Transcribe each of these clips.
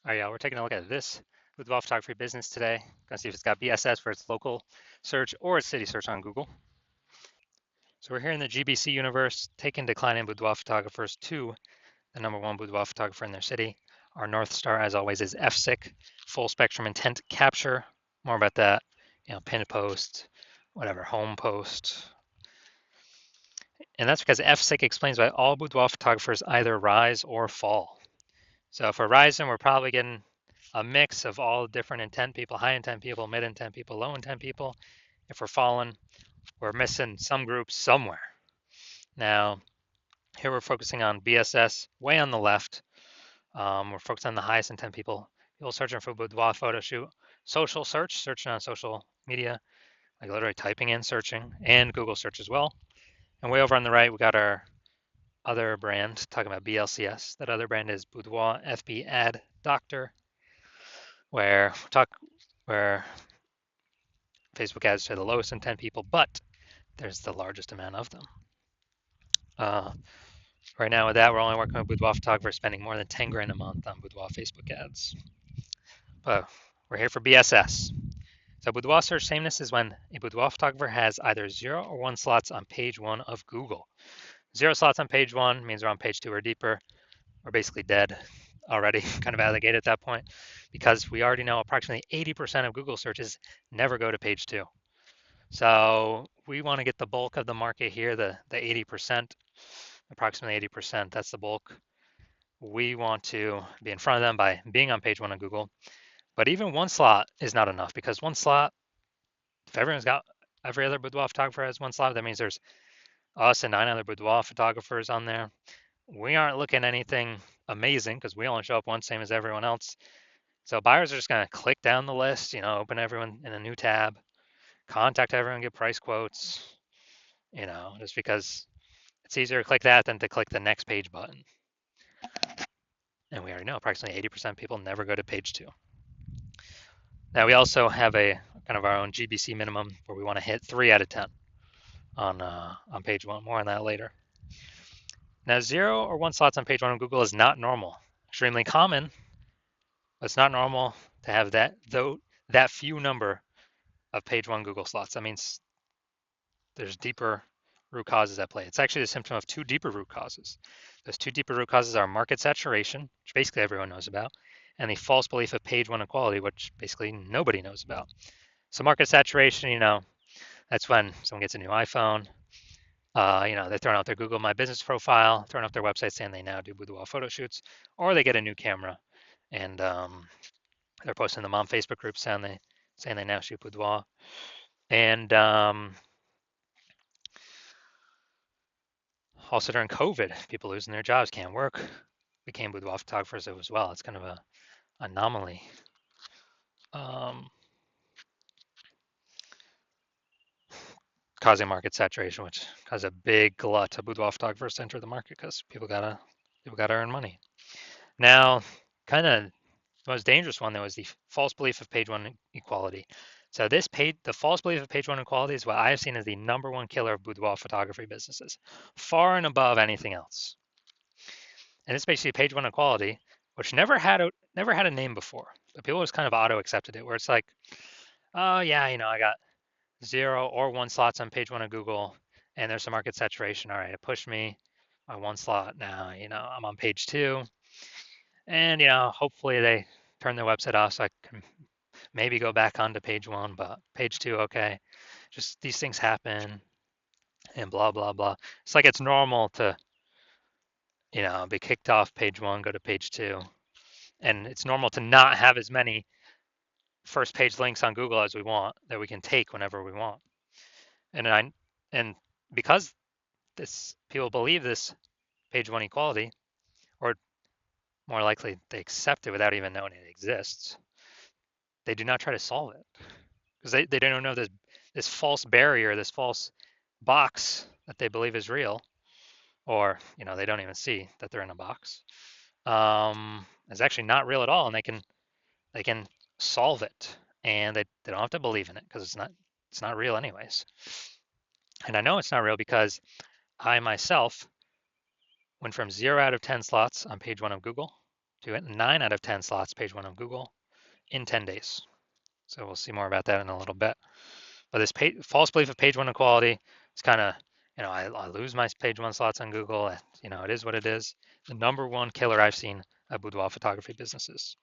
All right, yeah, we're taking a look at this boudoir photography business today. Gonna see if it's got BSS for its local search or its city search on Google. So we're here in the GBC universe, taking declining boudoir photographers to the number one boudoir photographer in their city. Our North Star, as always, is FSIC, full spectrum intent capture. More about that, pinned post, whatever, home post. And that's because FSIC explains why all boudoir photographers either rise or fall. So if we're rising, we're probably getting a mix of all different intent people, high intent people, mid intent people, low intent people. If we're falling, we're missing some groups somewhere. Now, here we're focusing on BSS way on the left. We're focused on the highest intent people. People searching for boudoir photo shoot, social search, searching on social media, like literally typing in searching, and Google search as well. And way over on the right, we got our other brand talking about BLCS. That other brand is Boudoir FB Ad Doctor, where Facebook ads to the lowest intent people, but there's the largest amount of them. Uh, right now with that, we're only working with boudoir photographers spending more than 10 grand a month on boudoir Facebook ads. But we're here for BSS. So boudoir search sameness is when a boudoir photographer has either 0 or 1 slots on page 1 of Google. 0 slots on page 1 means we're on page 2 or deeper. We're basically dead already, kind of out of the gate at that point, because we already know approximately 80% of Google searches never go to page 2. So we want to get the bulk of the market here, the 80%, approximately 80%. That's the bulk. We want to be in front of them by being on page 1 of Google. But even 1 slot is not enough, because 1 slot, if every other boudoir photographer has 1 slot, that means there's us and 9 other boudoir photographers on there. We aren't looking anything amazing because we only show up once, same as everyone else. So buyers are just going to click down the list, open everyone in a new tab, contact everyone, get price quotes, just because it's easier to click that than to click the next page button. And we already know approximately 80% of people never go to page 2. Now we also have a kind of our own GBC minimum where we want to hit 3 out of 10 on page 1. More on that later. Now 0 or 1 slots on page 1 of Google is not normal. Extremely common, but it's not normal to have that few number of page 1 Google slots. That means there's deeper root causes at play. It's actually the symptom of 2 deeper root causes. Those 2 deeper root causes are market saturation, which basically everyone knows about, and the false belief of page 1 equality, which basically nobody knows about. So market saturation, that's when someone gets a new iPhone, they're throwing out their Google My Business profile, throwing up their website saying they now do boudoir photo shoots, or they get a new camera and they're posting them on Facebook groups saying they now shoot boudoir. And also during COVID, people losing their jobs, can't work, became boudoir photographers as well. It's kind of an anomaly. Causing market saturation, which caused a big glut of boudoir photographers to enter the market because people gotta earn money. Now, kind of the most dangerous one though is the false belief of page 1 equality. So the false belief of page 1 equality is what I have seen as the number 1 killer of boudoir photography businesses, far and above anything else. And it's basically page 1 equality, which never had a name before, but people just kind of auto accepted it, where it's like, oh yeah, I got 0 or 1 slots on page 1 of Google, and there's some market saturation. All right, it pushed me by 1 slot. Now, I'm on page 2, and hopefully they turn their website off so I can maybe go back onto page 1, but page 2, okay. Just these things happen, and blah blah blah. It's like it's normal to be kicked off page 1, go to page 2, and it's normal to not have as many first page links on Google as we want that we can take whenever we want. And because people believe this page 1 equality, or more likely they accept it without even knowing it exists, they do not try to solve it because they don't know this false barrier, this false box that they believe is real, or they don't even see that they're in a box. It's actually not real at all, and they can solve it, and they don't have to believe in it because it's not real anyways. And I know it's not real because I myself went from 0 out of 10 slots on page 1 of Google to 9 out of 10 slots page one on Google in 10 days. So we'll see more about that in a little bit. But this false belief of page one equality is kind of, I lose my page one slots on Google. It is what it is. The number one killer I've seen of boudoir photography businesses.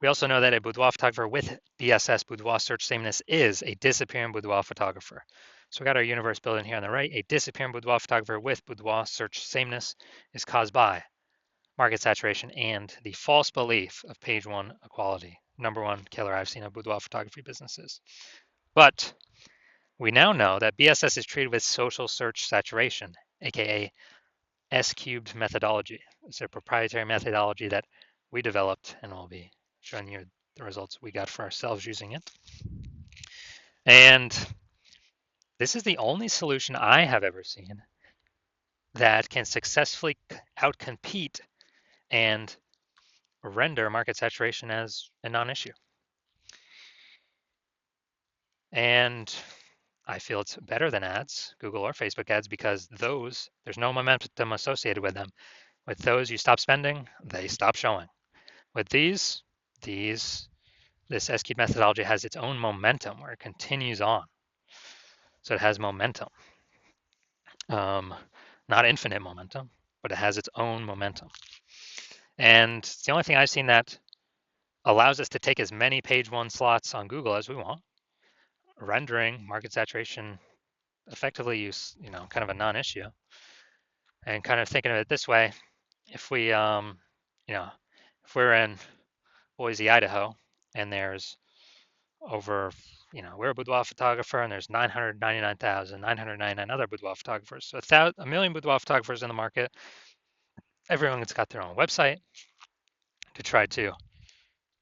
We also know that a boudoir photographer with BSS, boudoir search sameness, is a disappearing boudoir photographer. So we got our universe building here on the right. A disappearing boudoir photographer with boudoir search sameness is caused by market saturation and the false belief of page one equality. Number one killer I've seen of boudoir photography businesses. But we now know that BSS is treated with social search saturation, aka S-cubed methodology. It's a proprietary methodology that we developed, and we'll be showing you the results we got for ourselves using it. And this is the only solution I have ever seen that can successfully outcompete and render market saturation as a non-issue. And I feel it's better than ads, Google or Facebook ads, because there's no momentum associated with them. With those, you stop spending, they stop showing. With this S-cube methodology has its own momentum where it continues on. So it has momentum. Not infinite momentum, but it has its own momentum. And it's the only thing I've seen that allows us to take as many page one slots on Google as we want, rendering market saturation effectively kind of a non-issue. And kind of thinking of it this way, if we, if we're in Boise, Idaho, and there's over, we're a boudoir photographer, and there's 999,999 other boudoir photographers. So a million boudoir photographers in the market. Everyone's got their own website to try to,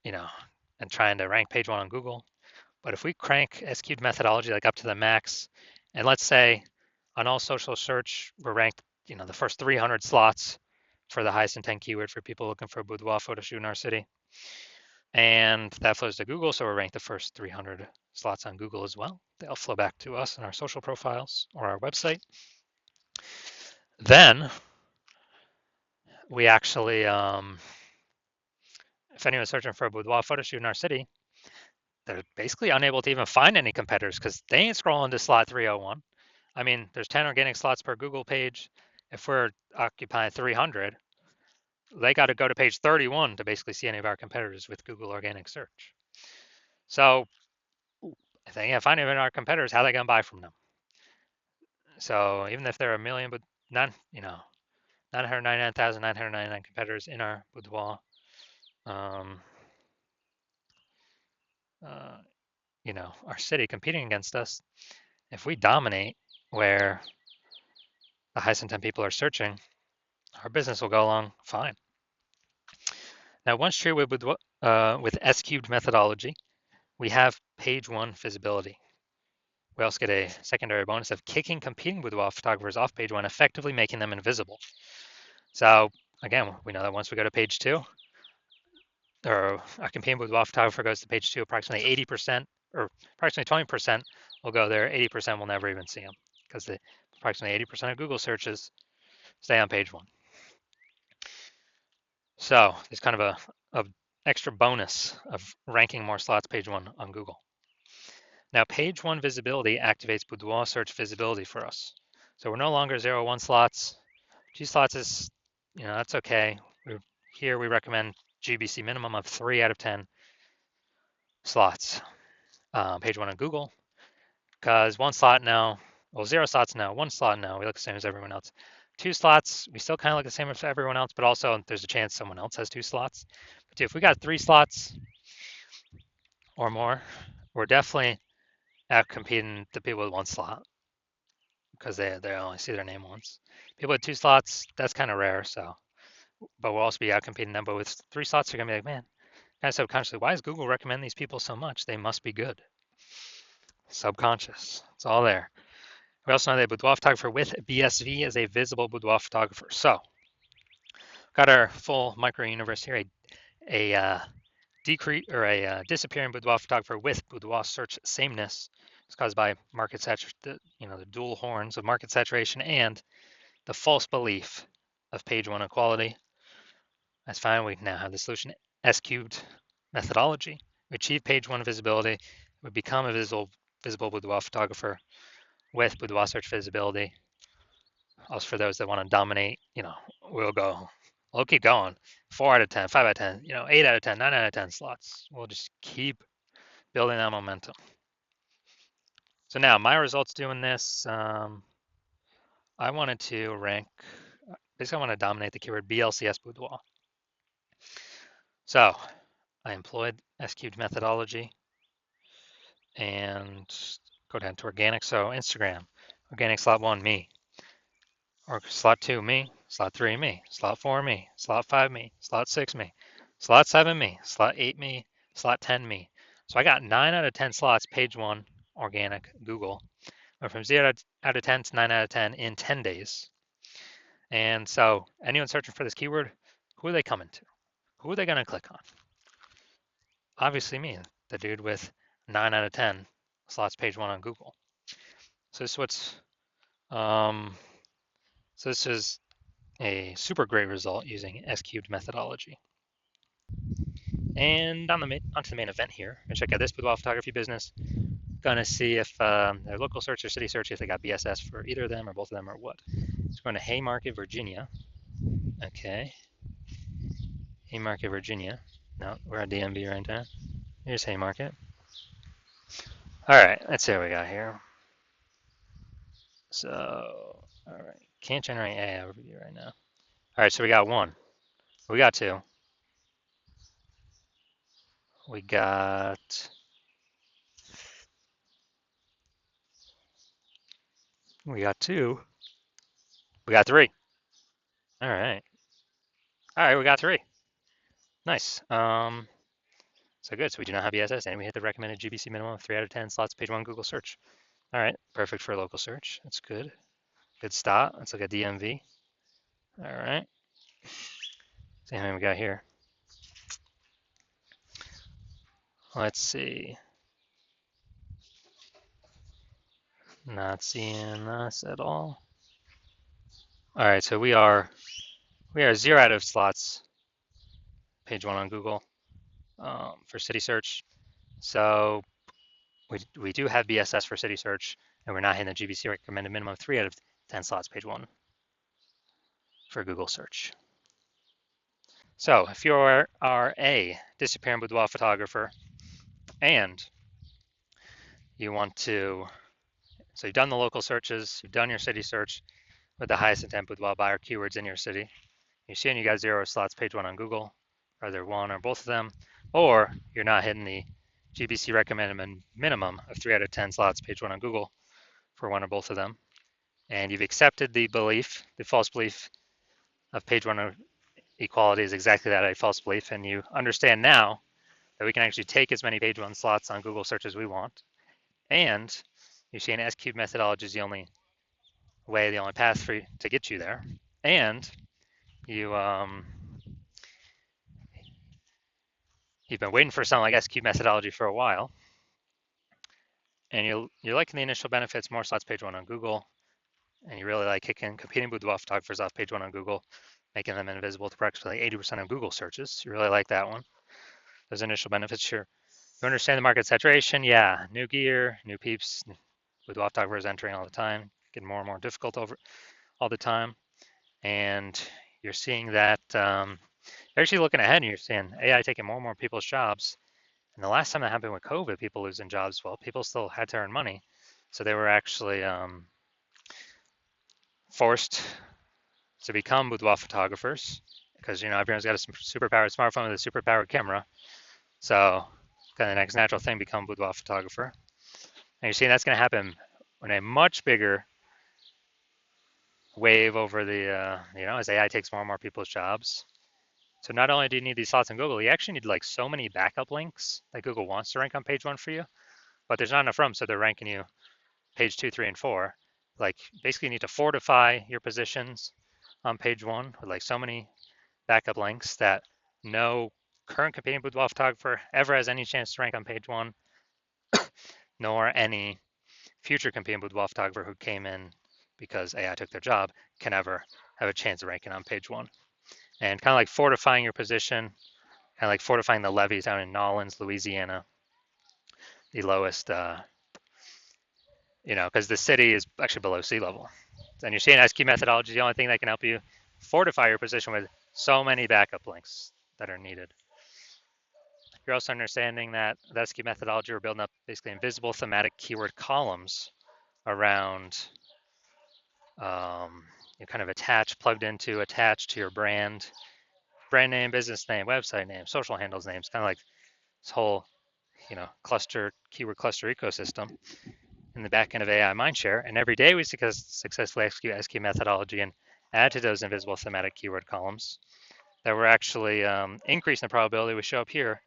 and trying to rank page one on Google. But if we crank S-cubed methodology like up to the max, and let's say on all social search, we're ranked, the first 300 slots for the highest intent keyword for people looking for a boudoir photo shoot in our city. And that flows to Google, so we're ranked the first 300 slots on Google as well. They'll flow back to us in our social profiles or our website. Then we actually, if anyone's searching for a boudoir photo shoot in our city, they're basically unable to even find any competitors because they ain't scrolling to slot 301. I mean, there's 10 organic slots per Google page. If we're occupying 300, they got to go to page 31 to basically see any of our competitors with Google organic search. So if they can't find any of our competitors, how are they going to buy from them? So even if there are a million, but 999,999 competitors in our boudoir, our city competing against us, if we dominate where the highest intent people are searching, our business will go along fine. Now, once true with S-cubed methodology, we have page one visibility. We also get a secondary bonus of kicking competing boudoir photographers off page one, effectively making them invisible. So again, we know that once we go to page two, or a competing boudoir photographer goes to page two, approximately 80% or approximately 20% will go there. 80% will never even see them because approximately 80% of Google searches stay on page one. So it's kind of a extra bonus of ranking more slots page one on Google. Now, page one visibility activates boudoir search visibility for us. So we're no longer 0-1 slots. G slots is, that's okay. Here we recommend GBC minimum of 3 out of 10 slots. Page one on Google, because 1 slot now, well, 0 slots now, 1 slot now, we look the same as everyone else. 2 slots, we still kind of look the same as everyone else, but also there's a chance someone else has 2 slots. But if we got 3 slots or more, we're definitely out competing the people with 1 slot because they only see their name once. People with 2 slots, that's kind of rare. So, but we'll also be out competing them. But with 3 slots, you're gonna be like, man, kind of subconsciously, why does Google recommend these people so much? They must be good. Subconscious, it's all there. We also know that a boudoir photographer with BSV is a visible boudoir photographer. So, got our full micro universe here. A disappearing boudoir photographer with boudoir search sameness is caused by market saturation, the dual horns of market saturation and the false belief of page one equality. That's fine. We now have the solution S cubed methodology. We achieve page one visibility. We become a visible boudoir photographer with boudoir search visibility. Also, for those that want to dominate, we'll keep going. 4 out of 10, 5 out of 10, 8 out of 10, 9 out of 10 slots. We'll just keep building that momentum. So now my results doing this, I wanted to rank, basically I want to dominate the keyword BLCS boudoir. So I employed S cubed methodology and go down to organic. So Instagram, organic slot one, me. Or slot two, me. Slot three, me. Slot four, me. Slot five, me. Slot six, me. Slot seven, me. Slot eight, me. Slot 10, me. So I got 9 out of 10 slots, page one, organic, Google. Went from 0 out of 10 to 9 out of 10 in 10 days. And so anyone searching for this keyword, who are they coming to? Who are they going to click on? Obviously me, the dude with 9 out of 10 slots, page one on Google. So this is so this is a super great result using S cubed methodology. And onto the main event here. Gonna check out this boudoir photography business. Gonna see if their local search or city search, if they got BSS for either of them or both of them or what. So going to Haymarket, Virginia. Okay. Haymarket, Virginia. No, we're at DMV right now. Here's Haymarket. All right, let's see what we got here. So, all right, can't generate AI overview right now. All right, so we got one. We got two. We got two. We got three. All right. All right, we got three. Nice. So good. So we do not have BSS, and we hit the recommended GBC minimum of 3 out of 10 slots, page one Google search. All right, perfect for a local search. That's good. Good start. Let's look at DMV. All right. See how many we got here. Let's see. Not seeing us at all. All right, so we are 0 out of slots, page one on Google for city search. So we do have BSS for city search, and we're not hitting the GBC recommended minimum of 3 out of 10 slots, page one for Google search. So if you are a disappearing boudoir photographer and you want to, so you've done the local searches, you've done your city search with the highest intent boudoir buyer keywords in your city, you're seeing you got 0 slots, page one on Google, either one or both of them, or you're not hitting the GBC recommended minimum of 3 out of 10 slots, page one on Google for one or both of them, and you've accepted the belief, the false belief of page one equality is exactly that, a false belief, and you understand now that we can actually take as many page one slots on Google search as we want, and you're seeing S cubed methodology is the only way, the only path for you to get you there, and you've been waiting for something like S cubed methodology for a while, and you're liking the initial benefits, more slots, page one on Google, and you really like competing boudoir photographers off page one on Google, making them invisible to approximately 80% of Google searches. You really like that one. Those initial benefits, sure. You understand the market saturation, yeah. New gear, new peeps, boudoir photographers entering all the time, getting more and more difficult all the time. And you're seeing that, you're actually looking ahead and you're seeing AI taking more and more people's jobs. And the last time that happened with COVID, people losing jobs, well, people still had to earn money. So they were actually forced to become boudoir photographers because, everyone's got a superpowered smartphone with a superpowered camera. So kind of the next natural thing, become boudoir photographer. And you're seeing that's going to happen in a much bigger wave over the, as AI takes more and more people's jobs. So not only do you need these slots in Google, you actually need like so many backup links that Google wants to rank on page one for you, but there's not enough room, so they're ranking you page 2, 3, and 4. Like basically you need to fortify your positions on page one with like so many backup links that no current competing boudoir photographer ever has any chance to rank on page one, nor any future competing boudoir photographer who came in because AI took their job can ever have a chance of ranking on page one. and kind of like fortifying your position, kind of like fortifying the levees down in Nolens, Louisiana, the lowest, because the city is actually below sea level. And you're seeing SQ methodology is the only thing that can help you fortify your position with so many backup links that are needed. You're also understanding that the SQ methodology, we're building up basically invisible thematic keyword columns around you kind of attached to your brand name, business name, website name, social handles names, kind of like this whole, keyword cluster ecosystem in the back end of AI Mindshare. And every day we successfully execute SQ methodology and add to those invisible thematic keyword columns that we're actually increasing the probability we show up here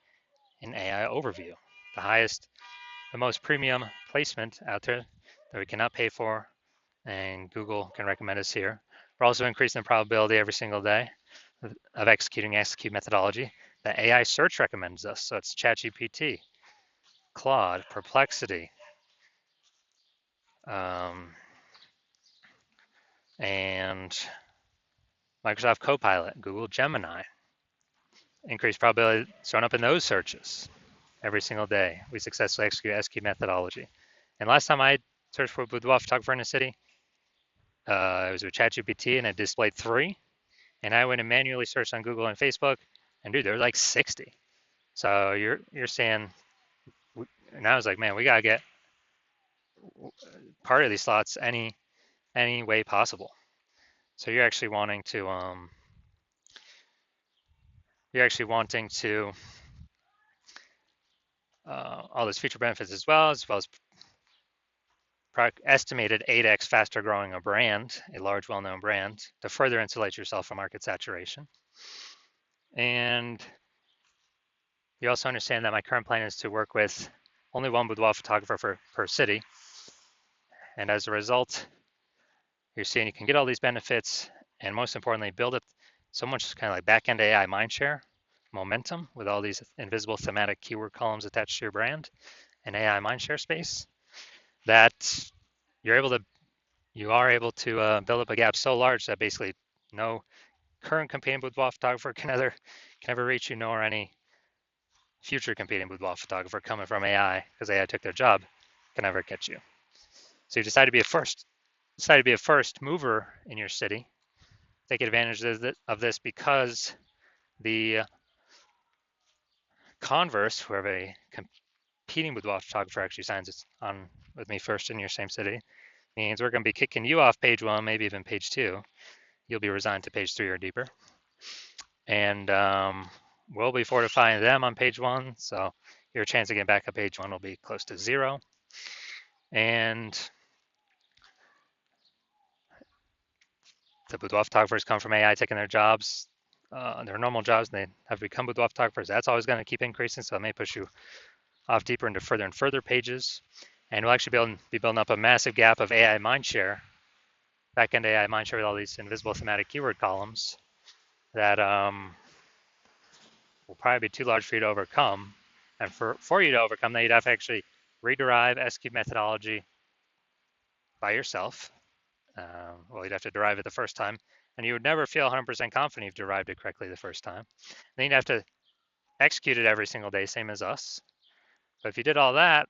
in AI overview, the most premium placement out there that we cannot pay for, and Google can recommend us here. We're also increasing the probability every single day of executing SQ methodology that AI search recommends us. So it's ChatGPT, Claude, Perplexity, and Microsoft Copilot, Google Gemini. Increased probability showing up in those searches every single day. We successfully execute SQ methodology. And last time I searched for boudoir photographer in a city, it was with ChatGPT and it displayed 3. And I went and manually searched on Google and Facebook, and dude, there were like 60. So you're saying, and I was like, man, we gotta get part of these slots any way possible. So you're actually wanting to all those feature benefits as well as estimated 8x faster growing a brand, a large well-known brand, to further insulate yourself from market saturation. And you also understand that my current plan is to work with only one boudoir photographer per city. And as a result, you're seeing you can get all these benefits, and most importantly, build up so much kind of like back-end AI mindshare momentum with all these invisible thematic keyword columns attached to your brand and AI mindshare space that you are able to build up a gap so large that basically no current competing boudoir photographer can ever reach you, nor any future competing boudoir photographer coming from AI, because AI took their job, can ever catch you. So you decide to be a first mover in your city. Take advantage of this because the converse, where a competing boudoir photographer actually signs on with me first in your same city, means we're going to be kicking you off page 1, maybe even page 2. You'll be resigned to page 3 or deeper. And we'll be fortifying them on page 1, so your chance of getting back up page 1 will be close to 0. And the boudoir photographers come from AI taking their jobs, their normal jobs, and they have become boudoir photographers. That's always going to keep increasing, so it may push you off deeper into further and further pages. And we'll actually be building up a massive gap of AI mindshare, back-end AI mindshare with all these invisible thematic keyword columns that will probably be too large for you to overcome. And for you to overcome that, you'd have to actually rederive SQ methodology by yourself. You'd have to derive it the first time, and you would never feel 100% confident you've derived it correctly the first time. Then you'd have to execute it every single day, same as us. But if you did all that,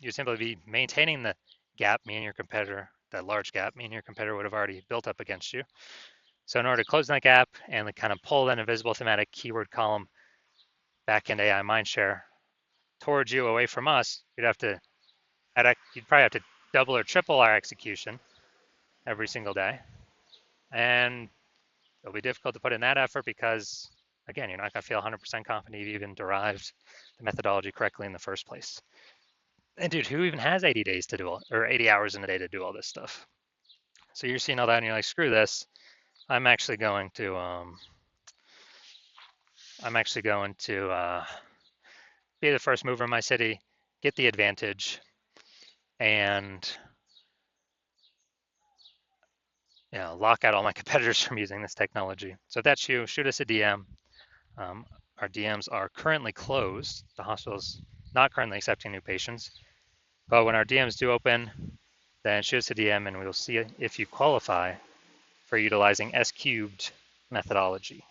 you'd simply be maintaining the gap, me and your competitor, that large gap, me and your competitor would have already built up against you. So in order to close that gap and kind of pull that invisible thematic keyword column back into AI mindshare towards you away from us, you'd probably have to double or triple our execution every single day. And it'll be difficult to put in that effort because, again, you're not going to feel 100% confident you've even derived the methodology correctly in the first place. And dude, who even has 80 days to do or 80 hours in a day to do all this stuff? So you're seeing all that and you're like, screw this. I'm actually going to be the first mover in my city, get the advantage, and lock out all my competitors from using this technology. So if that's you, shoot us a DM. Our DMs are currently closed. The hospital's not currently accepting new patients. But when our DMs do open, then shoot us a DM and we'll see if you qualify for utilizing S cubed methodology.